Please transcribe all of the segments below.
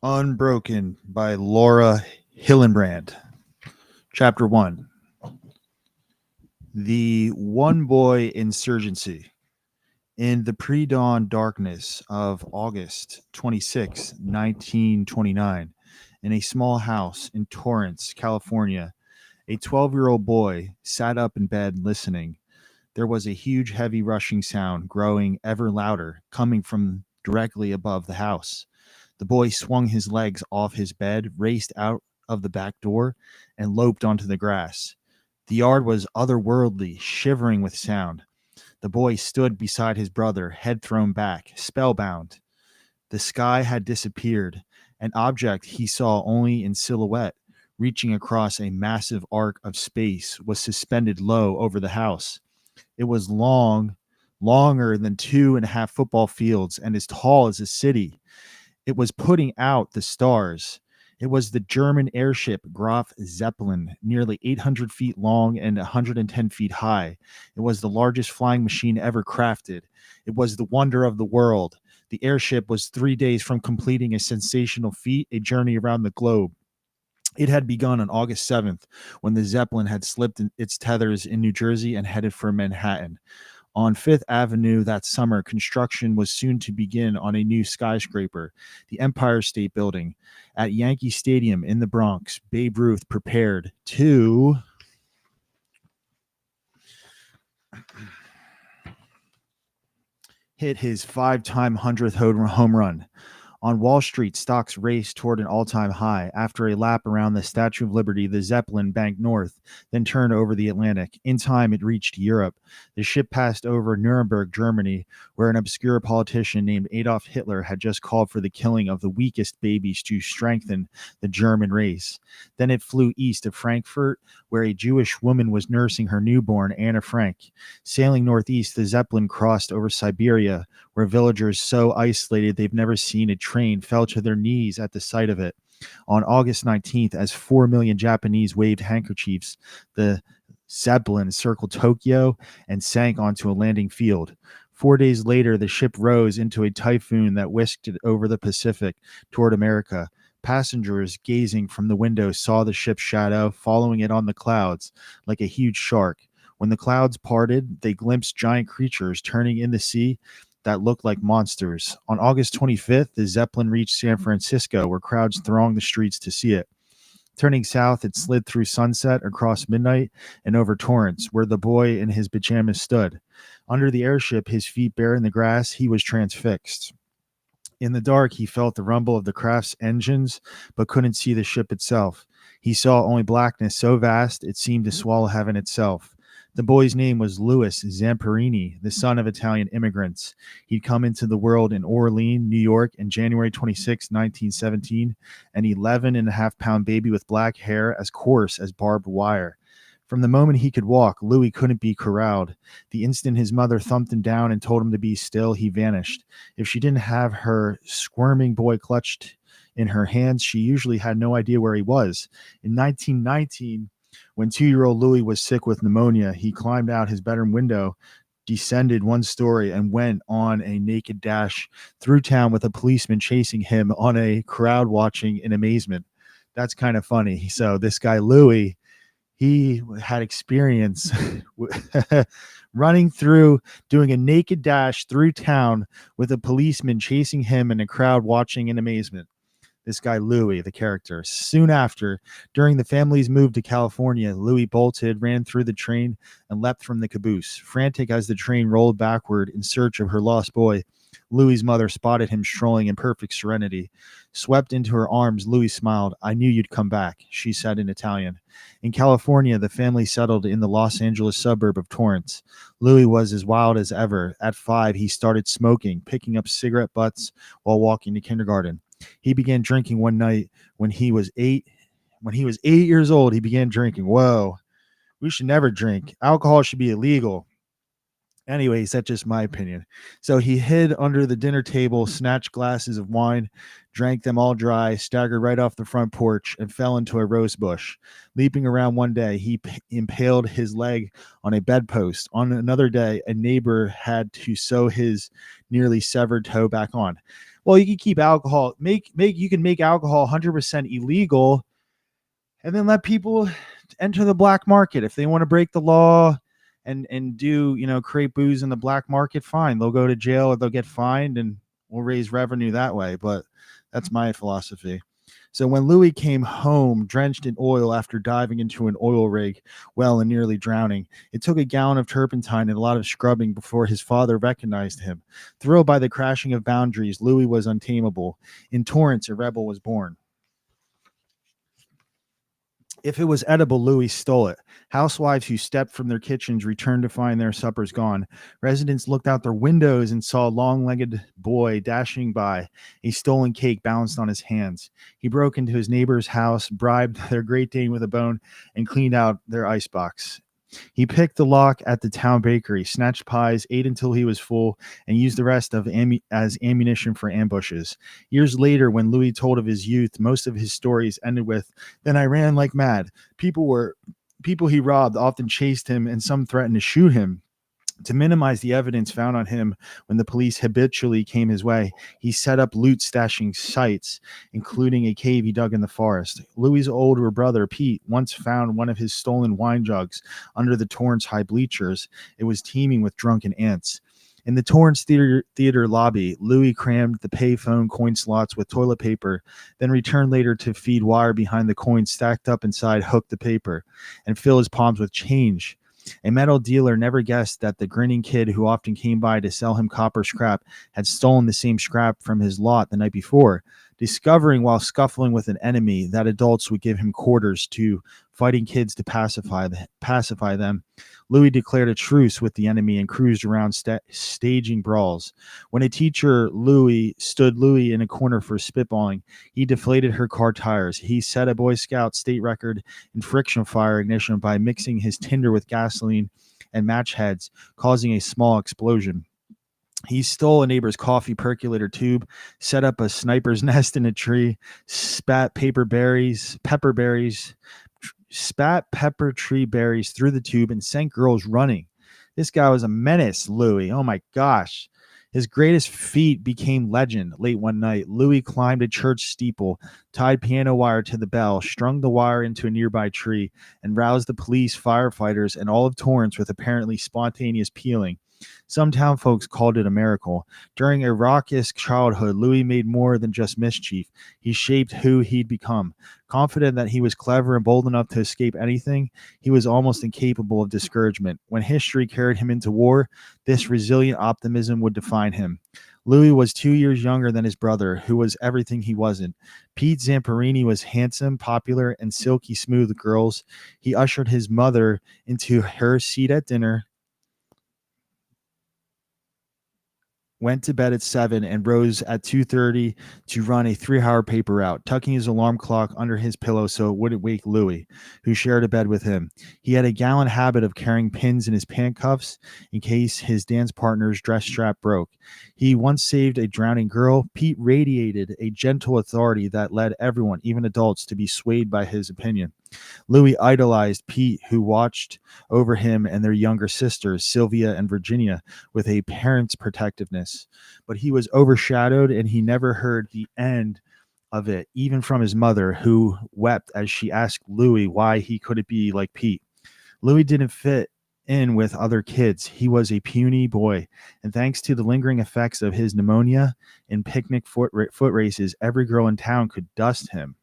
Unbroken by Laura Hillenbrand. Chapter 1. The One Boy Insurgency. In the pre-dawn darkness of August 26, 1929, in a small house in Torrance, California, a 12-year-old boy sat up in bed listening. There was a huge, heavy rushing sound growing ever louder, coming from directly above the house. The boy swung his legs off his bed, raced out of the back door, and loped onto the grass. The yard was otherworldly, shivering with sound. The boy stood beside his brother, head thrown back, spellbound. The sky had disappeared. An object he saw only in silhouette, reaching across a massive arc of space, was suspended low over the house. It was longer than 2.5 football fields, and as tall as a city. It was putting out the stars. It was the German airship Graf Zeppelin, nearly 800 feet long and 110 feet high. It was the largest flying machine ever crafted. It was the wonder of the world. The airship was 3 days from completing a sensational feat, a journey around the globe. It had begun on August 7th, when the Zeppelin had slipped its tethers in New Jersey and headed for Manhattan. On Fifth Avenue that summer, construction was soon to begin on a new skyscraper, the Empire State Building. At Yankee Stadium in the Bronx, Babe Ruth prepared to hit his 5-time 100th home run. On Wall Street, stocks raced toward an all-time high. After a lap around the Statue of Liberty, the Zeppelin banked north, then turned over the Atlantic. In time, it reached Europe. The ship passed over Nuremberg, Germany, where an obscure politician named Adolf Hitler had just called for the killing of the weakest babies to strengthen the German race. Then it flew east of Frankfurt, where a Jewish woman was nursing her newborn, Anna Frank. Sailing northeast, the Zeppelin crossed over Siberia, where villagers so isolated they've never seen a train fell to their knees at the sight of it. On August 19th, as 4 million Japanese waved handkerchiefs, the Zeppelin circled Tokyo and sank onto a landing field. 4 days later, the ship rose into a typhoon that whisked it over the Pacific toward America. Passengers gazing from the window saw the ship's shadow following it on the clouds like a huge shark. When the clouds parted, they glimpsed giant creatures turning in the sea that looked like monsters. On August 25th, the Zeppelin reached San Francisco, where crowds thronged the streets to see it. Turning south, it slid through Sunset, across Midnight, and over Torrance, where the boy in his pajamas stood. Under the airship, his feet bare in the grass, he was transfixed. In the dark, he felt the rumble of the craft's engines, but couldn't see the ship itself. He saw only blackness so vast it seemed to swallow heaven itself. The boy's name was Louis Zamperini, the son of Italian immigrants. He'd come into the world in Orleans, New York, on January 26, 1917, an 11.5-pound baby with black hair as coarse as barbed wire. From the moment he could walk, Louis couldn't be corralled. The instant his mother thumped him down and told him to be still, he vanished. If she didn't have her squirming boy clutched in her hands, she usually had no idea where he was. In 1919, when 2-year-old Louis was sick with pneumonia, he climbed out his bedroom window, descended one story, and went on a naked dash through town with a policeman chasing him on a crowd watching in amazement. That's kind of funny. So this guy, Louis, he had experience running through, doing a naked dash through town with a policeman chasing him and a crowd watching in amazement. This guy, Louis, the character. Soon after, during the family's move to California, Louis bolted, ran through the train, and leapt from the caboose. Frantic as the train rolled backward in search of her lost boy, Louis's mother spotted him strolling in perfect serenity. Swept into her arms, Louis smiled. "I knew you'd come back," she said in Italian. In California, the family settled in the Los Angeles suburb of Torrance. Louis was as wild as ever. At 5, he started smoking, picking up cigarette butts while walking to kindergarten. He began drinking one night when he was 8. When he was 8 years old, he began drinking. Whoa. We should never drink. Alcohol should be illegal. Anyways, that's just my opinion. So he hid under the dinner table, snatched glasses of wine, drank them all dry, staggered right off the front porch, and fell into a rose bush. Leaping around one day, he impaled his leg on a bedpost. On another day, a neighbor had to sew his nearly severed toe back on. Well, you can keep alcohol, you can make alcohol 100% illegal, and then let people enter the black market if they want to break the law and do create booze in the black market. Fine, they'll go to jail or they'll get fined, and we'll raise revenue that way. But that's my philosophy. So when Louis came home drenched in oil after diving into an oil rig well and nearly drowning, it took a gallon of turpentine and a lot of scrubbing before his father recognized him. Thrilled by the crashing of boundaries, Louis was untamable. In Torrance, a rebel was born. If it was edible, Louis stole it. Housewives who stepped from their kitchens returned to find their suppers gone. Residents looked out their windows and saw a long-legged boy dashing by, a stolen cake balanced on his hands. He broke into his neighbor's house, bribed their Great Dane with a bone, and cleaned out their icebox. He picked the lock at the town bakery, snatched pies, ate until he was full, and used the rest of as ammunition for ambushes. Years later, when Louis told of his youth, most of his stories ended with, "Then I ran like mad. People he robbed often chased him, and some threatened to shoot him." To minimize the evidence found on him when the police habitually came his way, he set up loot stashing sites, including a cave he dug in the forest. Louis's older brother, Pete, once found one of his stolen wine jugs under the Torrance High bleachers. It was teeming with drunken ants. In the Torrance Theater lobby, Louis crammed the payphone coin slots with toilet paper, then returned later to feed wire behind the coins stacked up inside hook the paper, and fill his palms with change. A metal dealer never guessed that the grinning kid who often came by to sell him copper scrap had stolen the same scrap from his lot the night before. Discovering while scuffling with an enemy that adults would give him quarters to fighting kids to pacify them, Louis declared a truce with the enemy and cruised around staging brawls. When a teacher stood Louis in a corner for spitballing, he deflated her car tires. He set a Boy Scout state record in friction fire ignition by mixing his tinder with gasoline and match heads, causing a small explosion. He stole a neighbor's coffee percolator tube, set up a sniper's nest in a tree, spat pepper tree berries through the tube, and sent girls running. This guy was a menace, Louis. Oh my gosh. His greatest feat became legend. Late one night, Louis climbed a church steeple, tied piano wire to the bell, strung the wire into a nearby tree, and roused the police, firefighters, and all of Torrance with apparently spontaneous peeling. Some town folks called it a miracle. During a raucous childhood, Louis made more than just mischief. He shaped who he'd become. Confident that he was clever and bold enough to escape anything, he was almost incapable of discouragement. When history carried him into war, this resilient optimism would define him. Louis was 2 years younger than his brother, who was everything he wasn't. Pete Zamperini was handsome, popular, and silky smooth with girls. He ushered his mother into her seat at dinner, went to bed at 7, and rose at 2:30 to run a 3-hour paper route, tucking his alarm clock under his pillow so it wouldn't wake Louis, who shared a bed with him. He had a gallant habit of carrying pins in his pant cuffs in case his dance partner's dress strap broke. He once saved a drowning girl. Pete radiated a gentle authority that led everyone, even adults, to be swayed by his opinion. Louis idolized Pete, who watched over him and their younger sisters, Sylvia and Virginia, with a parent's protectiveness. But he was overshadowed, and he never heard the end of it, even from his mother, who wept as she asked Louis why he couldn't be like Pete. Louis didn't fit in with other kids. He was a puny boy, and thanks to the lingering effects of his pneumonia and picnic foot races, every girl in town could dust him.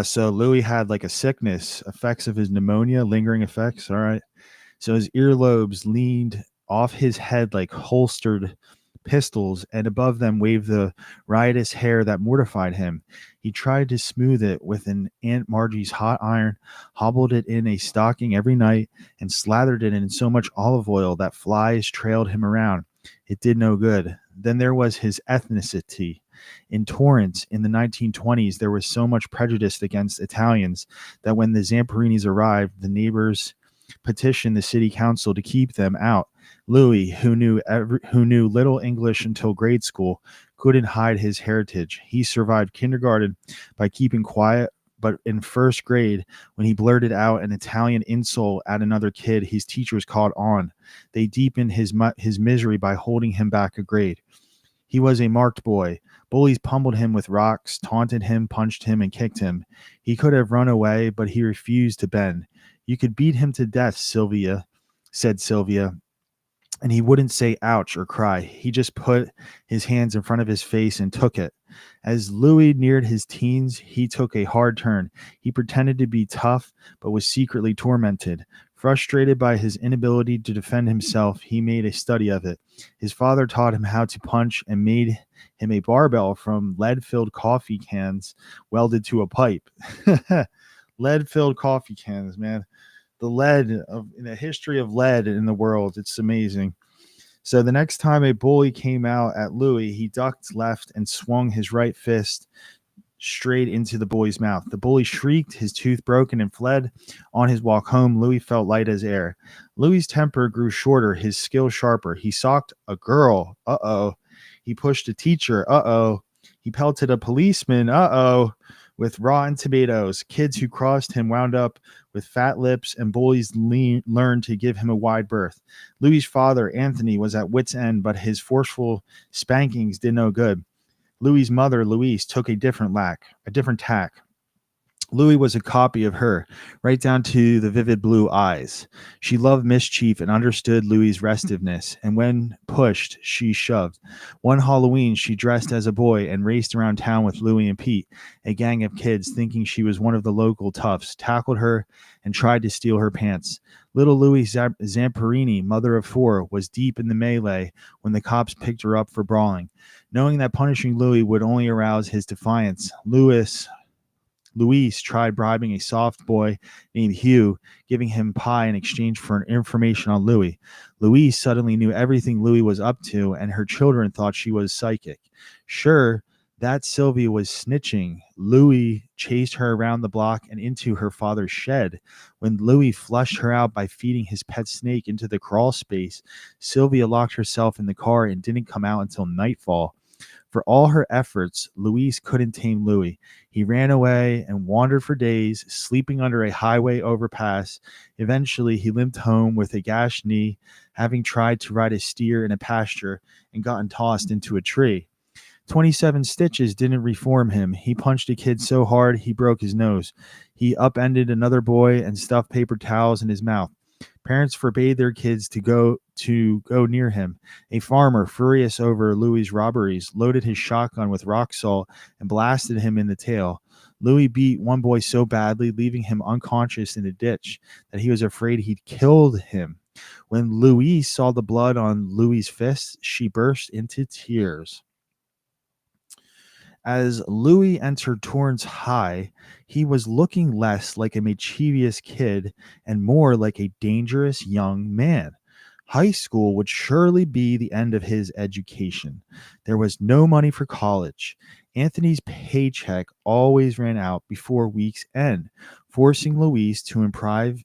So Louis had like a sickness, effects of his pneumonia, lingering effects. All right. So his earlobes leaned off his head like holstered pistols, and above them waved the riotous hair that mortified him. He tried to smooth it with an Aunt Margie's hot iron, hobbled it in a stocking every night, and slathered it in so much olive oil that flies trailed him around. It did no good. Then there was his ethnicity. In Torrance in the 1920s, there was so much prejudice against Italians that when the Zamparinis arrived, the neighbors petitioned the city council to keep them out. Louis, who knew little English until grade school, couldn't hide his heritage. He survived kindergarten by keeping quiet, but in first grade, when he blurted out an Italian insult at another kid, his teachers caught on. They deepened his misery by holding him back a grade. He was a marked boy. Bullies pummeled him with rocks, taunted him, punched him, and kicked him. He could have run away, but he refused to bend. You could beat him to death, said Sylvia, and he wouldn't say ouch or cry. He just put his hands in front of his face and took it. As Louis neared his teens, he took a hard turn. He pretended to be tough, but was secretly tormented. Frustrated by his inability to defend himself, he made a study of it. His father taught him how to punch and made him a barbell from lead-filled coffee cans welded to a pipe. Lead-filled coffee cans, man. The lead in the history of lead in the world. It's amazing. So the next time a bully came out at Louis, he ducked left and swung his right fist straight into the bully's mouth. The bully shrieked, his tooth broken, and fled. On his walk home, Louis felt light as air. Louis's temper grew shorter, his skill sharper. He socked a girl. Uh-oh. He pushed a teacher. Uh-oh. He pelted a policeman. Uh-oh. With rotten tomatoes. Kids who crossed him wound up with fat lips, and bullies learned to give him a wide berth. Louis's father, Anthony, was at wit's end, but his forceful spankings did no good. Louis's mother, Louise, took a different tack. Louis was a copy of her, right down to the vivid blue eyes. She loved mischief and understood Louis's restiveness, and when pushed, she shoved. One Halloween, she dressed as a boy and raced around town with Louis and Pete. A gang of kids, thinking she was one of the local toughs, tackled her and tried to steal her pants. Little Louis Zamperini, mother of four, was deep in the melee when the cops picked her up for brawling. Knowing that punishing Louis would only arouse his defiance, Louise tried bribing a soft boy named Hugh, giving him pie in exchange for information on Louis. Louise suddenly knew everything Louis was up to, and her children thought she was psychic. Sure, that Sylvia was snitching. Louis chased her around the block and into her father's shed. When Louis flushed her out by feeding his pet snake into the crawl space, Sylvia locked herself in the car and didn't come out until nightfall. For all her efforts, Louise couldn't tame Louis. He ran away and wandered for days, sleeping under a highway overpass. Eventually, he limped home with a gashed knee, having tried to ride a steer in a pasture and gotten tossed into a tree. 27 stitches didn't reform him. He punched a kid so hard he broke his nose. He upended another boy and stuffed paper towels in his mouth. Parents forbade their kids to go near him. A farmer, furious over Louis's robberies, loaded his shotgun with rock salt and blasted him in the tail. Louis beat one boy so badly, leaving him unconscious in a ditch, that he was afraid he'd killed him. When Louise saw the blood on Louis's fists, she burst into tears. As Louis entered Torrance High, he was looking less like a mischievous kid and more like a dangerous young man. High school would surely be the end of his education. There was no money for college. Anthony's paycheck always ran out before week's end, forcing Louise to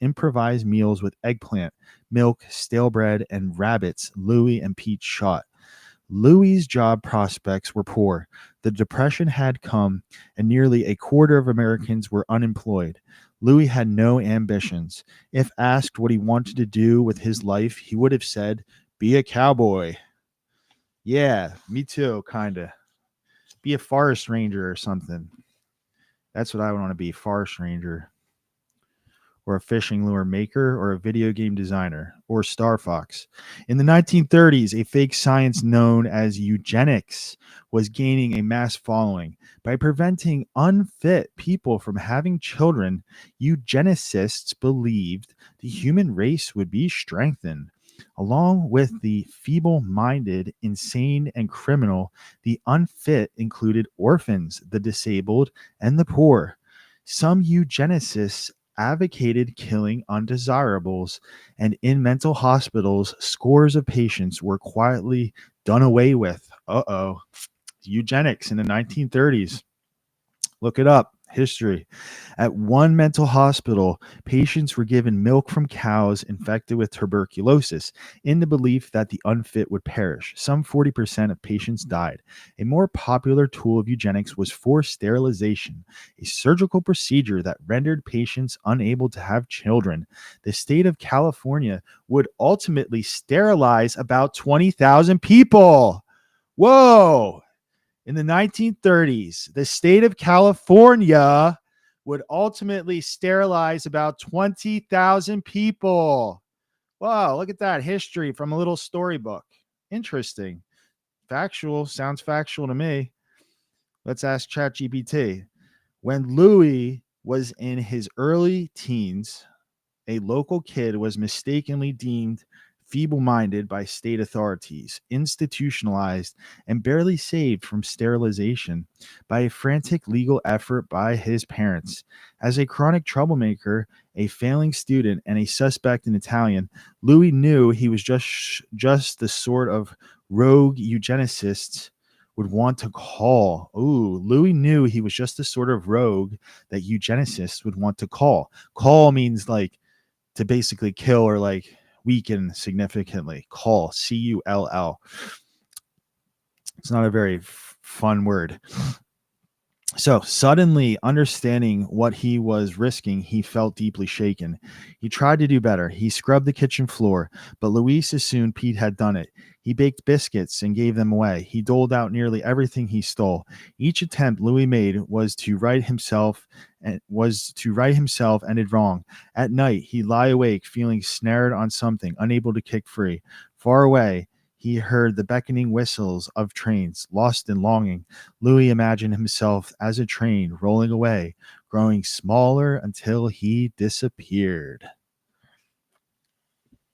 improvise meals with eggplant, milk, stale bread, and rabbits Louis and Pete shot. Louis's job prospects were poor. The Depression had come, and nearly a quarter of Americans were unemployed. Louis had no ambitions. If asked what he wanted to do with his life, he would have said, "Be a cowboy." Yeah, me too, kind of. Be a forest ranger or something. That's what I want to be, forest ranger. Or a fishing lure maker, or a video game designer, or Star Fox. In the 1930s, a fake science known as eugenics was gaining a mass following. By preventing unfit people from having children, eugenicists believed the human race would be strengthened. Along with the feeble-minded, insane, and criminal, the unfit included orphans, the disabled, and the poor. Some eugenicists advocated killing undesirables, and in mental hospitals, scores of patients were quietly done away with. Eugenics in the 1930s. Look it up. History. At one mental hospital, patients were given milk from cows infected with tuberculosis in the belief that the unfit would perish. Some 40% of patients died. A more popular tool of eugenics was forced sterilization, a surgical procedure that rendered patients unable to have children. The state of California would ultimately sterilize about 20,000 people. Whoa! In the 1930s, the state of California would ultimately sterilize about 20,000 people. Wow, look at that history from a little storybook. Interesting. Factual. Sounds factual to me. Let's ask ChatGPT. When Louis was in his early teens, a local kid was mistakenly deemed feeble minded by state authorities, institutionalized, and barely saved from sterilization by a frantic legal effort by his parents. As a chronic troublemaker, a failing student, and a suspect in Italian, Louis knew he was just the sort of rogue eugenicists would want to call. Ooh, Louis knew he was just the sort of rogue that eugenicists would want to call. Call means like to basically kill or like weaken significantly. Cull, Cull. It's not a very fun word. So, suddenly understanding what he was risking, he felt deeply shaken. He tried to do better. He scrubbed the kitchen floor, but Luis assumed Pete had done it. He baked biscuits and gave them away. He doled out nearly everything he stole. Each attempt Louis made was to right himself ended wrong. At night, he'd lie awake, feeling snared on something, unable to kick free. Far away, he heard the beckoning whistles of trains. Lost in longing, Louis imagined himself as a train rolling away, growing smaller until he disappeared.